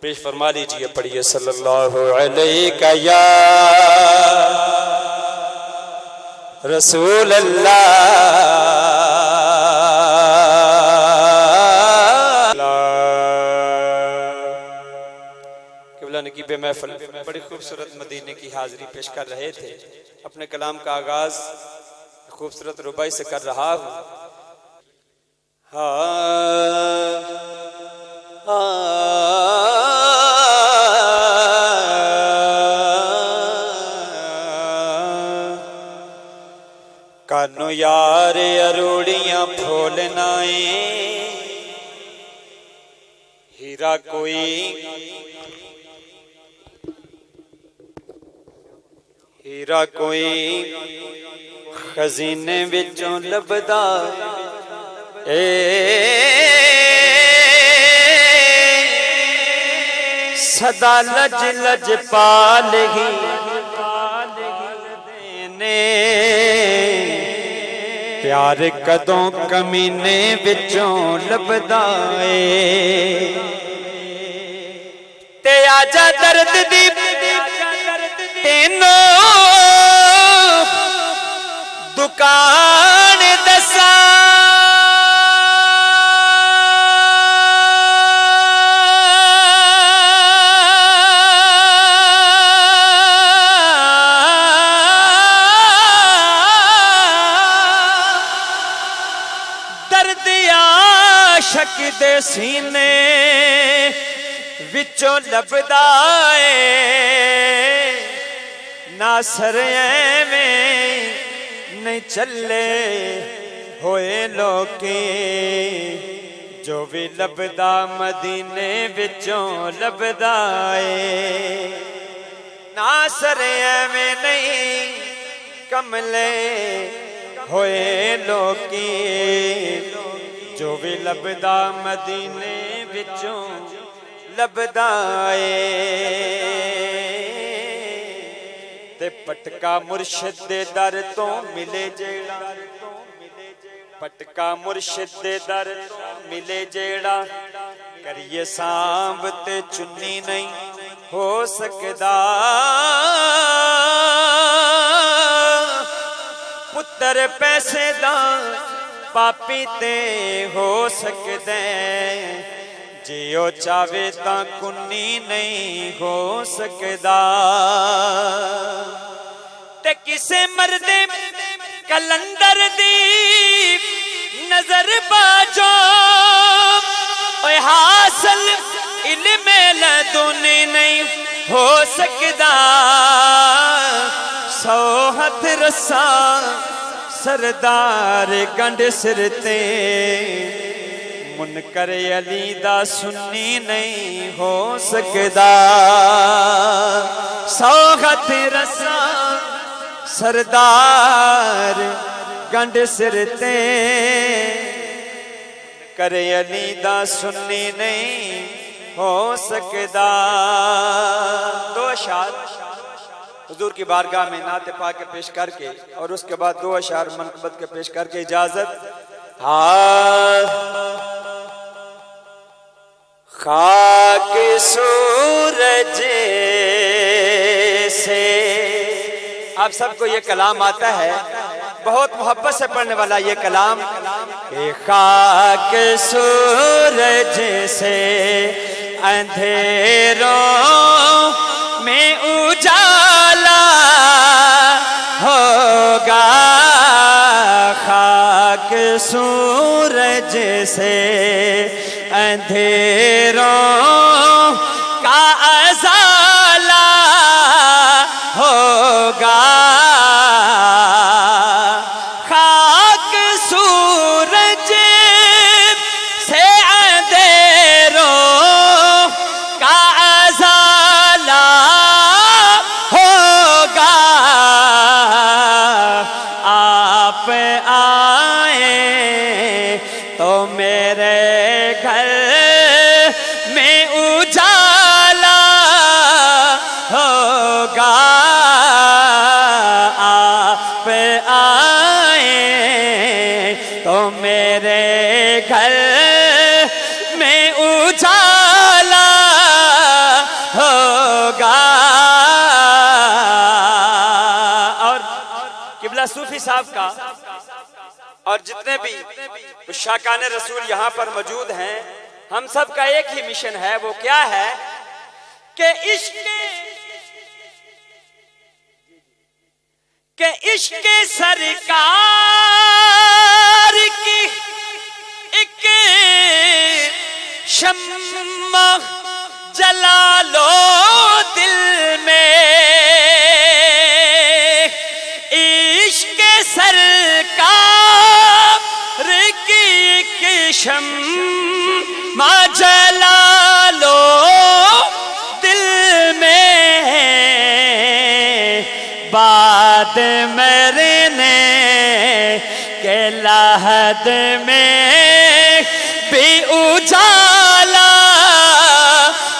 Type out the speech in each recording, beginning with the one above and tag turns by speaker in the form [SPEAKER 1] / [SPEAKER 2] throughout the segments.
[SPEAKER 1] पेश फरमा लीजिए, पढ़िए सल्लल्लाहु अलैहि या रसूल अल्लाह। क़िबला नकीब महफ़िल बड़ी खूबसूरत मदीने की हाज़िरी पेश कर रहे थे। अपने कलाम का आगाज़ खूबसूरत रुबाई से कर रहा हूँ। कानू यार अरोड़ियां फूलनाए, हीरा कोई खजीने विचों लभदा ए, सदा लज लज पाल ही देने, प्यार कदों कमीने विचों लभदा ए। ते आजा दर्द दी तेनों दुकान दसा, दर्द आशिक दे सीने विचों लभदा ए। नासर एवें नहीं चले होए लोके, जो भी लभदा मदीने विचों लभदा ए। नासर एवें नहीं कमले होए लोके, जो भी लभदा मदीने विचों लभदा ए। ते पटका मुर्शिद दे दर तो मिले जेड़ा, पटका मुर्शिद दे दर तो मिले जेड़ा, करिए सांभ ते चुन्नी नहीं हो सकदा। पुत्र पैसे दा पापी ते हो सकदे, जियो चावे तां कुन्नी नहीं हो सकदा। ते किसे मर्दे कलंदर दी नजर बाजो, ओए हासिल इल्मे लदुनी नहीं हो सकदा। सौ हथ रसा सरदार गंढ सिर ते, मुनकर अली दा सुन्नी नहीं हो सकदा। सौ हथ रसा सरदार गंढ सिर ते, करे अली दा सुन्नी नहीं हो सकदा। दो अशार हुजूर की बारगाह में नाते पाक के पेश करके और उसके बाद दो अशार मनकबत के पेश करके इजाजत। खाक सूरज से, आप सबको ये कलाम आता है, बहुत मोहब्बत से पढ़ने वाला ये कलाम। खाक सूरज से अंधेरों में उजाला होगा, खाक सूरज से अंधेरों का अज़ाला होगा। खाक सूरज से अंधेरों का अज़ाला होगा। आप आए तो मेरे घर में उजाला होगा। आप आए तो मेरे घर में उजाला सूफी साहब का और जितने भी शाकान रसूल यहाँ पर मौजूद हैं, हम सब का एक ही मिशन है। वो क्या है कि इश्क सरकार की एक शम्मा जला लो दिल में, इश्क सरकार की एक शम्मा जला लो दिल में, बाद मरने के लहद में भी उजाला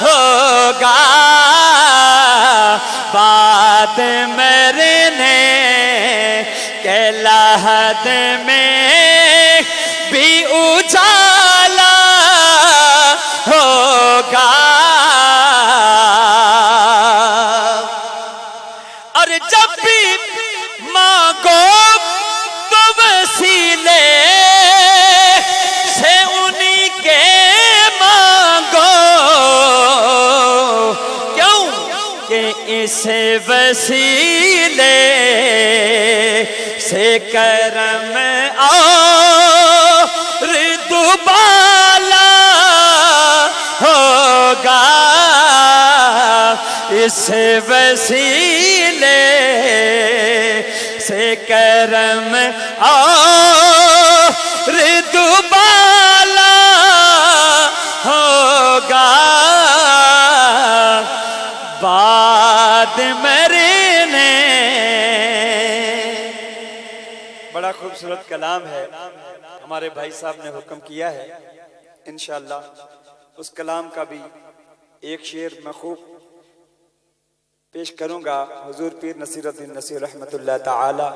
[SPEAKER 1] होगा, बाद मरने के लहद में भी उजाला होगा। और जब भी मांगो तो वसीले से उन्हीं के मांगो, क्यों कि इस वसीले से करम और दुबाला होगा, इस वसीले से करम और दुबाला होगा, बाद मरने। बड़ा खूबसूरत कलाम है, हमारे भाई साहब ने हुक्म किया है। इंशाअल्लाह उस कलाम का भी एक शेर मैं खूब पेश करूंगा। हुजूर पीर नसीरुद्दीन नसीर रहमतुल्लाह ताला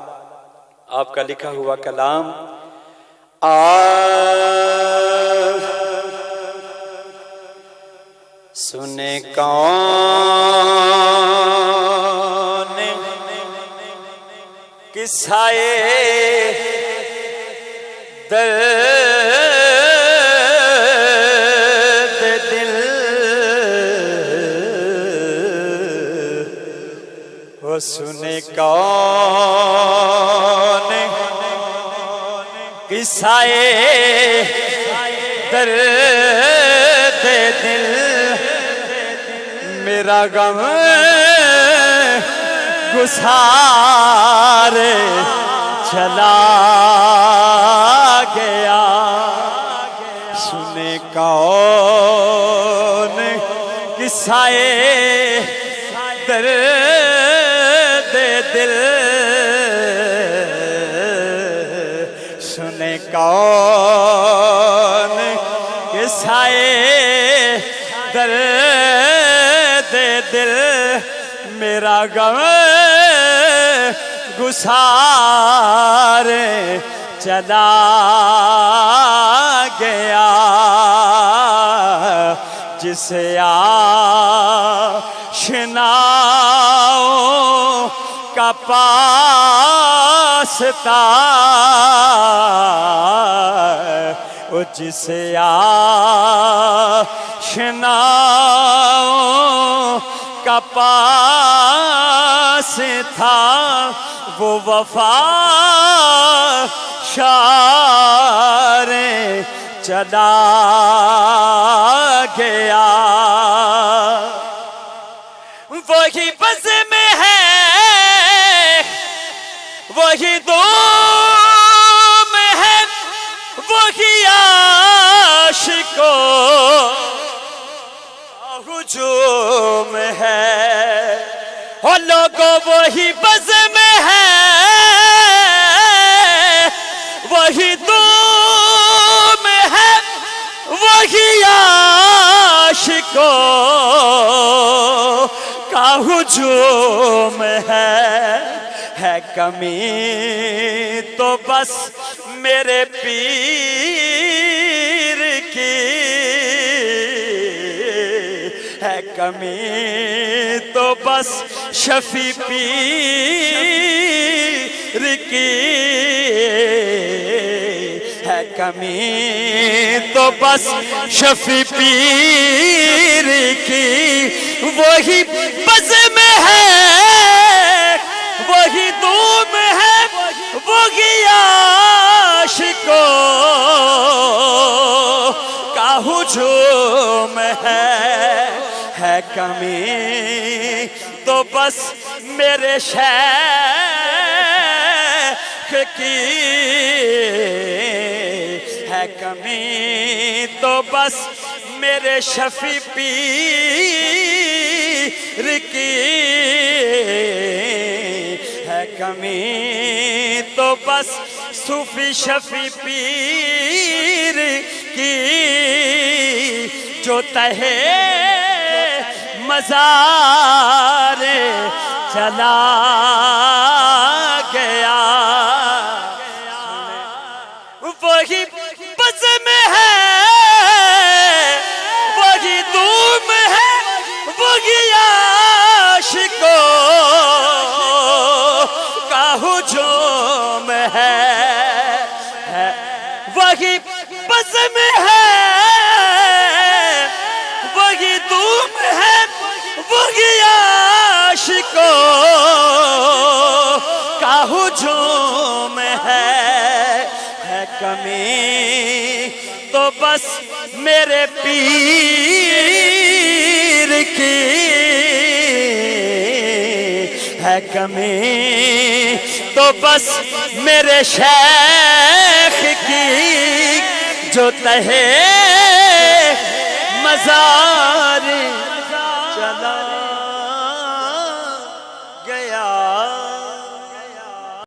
[SPEAKER 1] आपका लिखा हुआ कलाम। सुने कौन किस्साए दर्द दिल, वो सुने कौन किस्साए दर्द दिल, मेरा गम गुसार चला गया। सुने कौन किस्साए दर्द दिल, सुने कौन किस्साए दर्द दिल, मेरा गम गुसार चला गया। जिसे आशनाओं का पास था, वो जिसे आशनाओं का पास था, वो वफा शारे चला गया। वही बस में है, वही दो में है, वही आशिकों हुजूम है। हो लोगों वही बस में है, वही दो में है, वही आशिकों का हुजूम है कमी तो बस मेरे पीर की, है कमी तो बस शफी पीर की है कमी तो बस शफी पीर की, वही बस में है वही धूम है वही आशिको का हुजूम है कमी तो बस मेरे शेख की है कमी तो बस मेरे शफी पीर की है कमी तो बस सूफी शफी पीर की, जो तहे मज़ारे चला गया वही बस में है वही धूम है वही आशिको का हुजूम है वही बस में है वही धूम है वही आशिको का हुजूम है कमी तो बस मेरे पीर की है कमी तो बस मेरे शेख की, जो तहे मज़ार चला